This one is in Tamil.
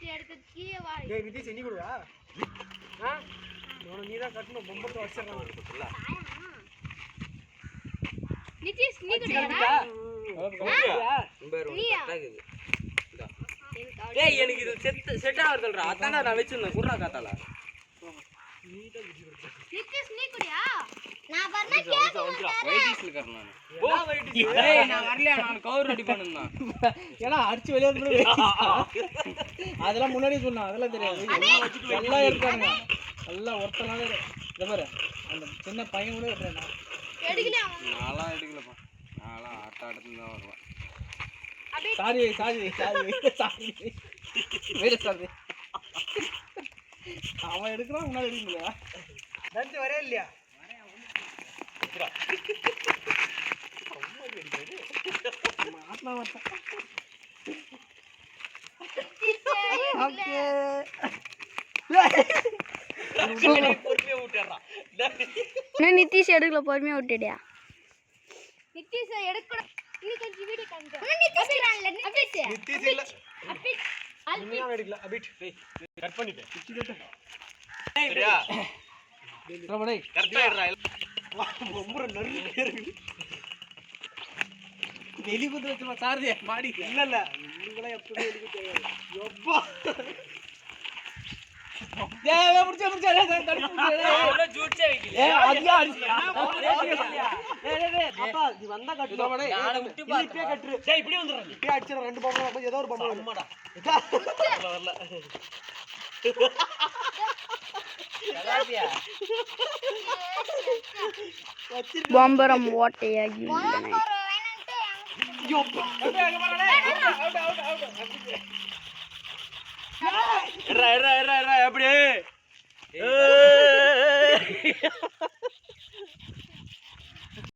டேய் நிதிஷ் நீ குடுவா நீ தான் கட்டணும் பொம்பத்தை வச்சிடறாங்க நிதிஷ் நீ குடுடா டேய் எனக்கு இது செட் ஆவறதுல்றா அதானே நான் வெச்சிருந்தேன் குறா காத்தால நிதிஷ் நீ குடியா நான் வரல கேக்க வைடிஸ்ல கறனா டேய் நான் வரல நான் கவர் ரெடி பண்ணனும் ஏனா அடிச்சு வெளிய வந்து அதெல்லாம் முன்னாடி சொன்னா அதெல்லாம் தெரியாது எல்லாம் இருக்காங்க எல்லாம் ஒருத்தனால இத பாரு அந்த சின்ன பையன் கூட எடுறேனா எடுக்கலையா நாளா எடுக்கலப்பா நாளா ஆட்டாடத்துல தான் வருவேன் சாரி வேற சாரி அவன் எடுக்கறான் முன்னாடி எடுக்கலையா நந்து வரே இல்லையா மாட்னா வந்தா ஓகே பொறுமையா விட்டுறா நான் நிதிஷ் எடுக்கல பொறுமையா விட்டுடியா நிதிஷ் எடுக்கணும் நீ கொஞ்சம் வீடியோ காமிங்க நிதிஷ் இல்ல நிதிஷ் இல்ல நீ எடுக்கல அபிட் கட் பண்ணிட்டேன் சரியா ரமணே கரெக்ட்டா எடுறா ரொம்ப நறுக்கு இருக்கு வெளி குத்து வச்சமா சாரதி மாடி இல்ல நீங்களே எப்பவே வெளி குத்து யப்பா ஏய் முடிச்ச தடுப்பு அவ்வளவு ஜூட்சே வைக்கல ஏய் அதியா டேய் அப்பா நீ வந்தா கட்டு ரமணே நான் விட்டு பாத்து இப்பே கட்டு டேய் இப்படி வந்துறேன் இப்பே அடிச்சற ரெண்டு பாம்பு ஏதோ ஒரு பாம்பு அம்மாடா வரல பாம்பரம் ஓட்டையாகி அப்படியே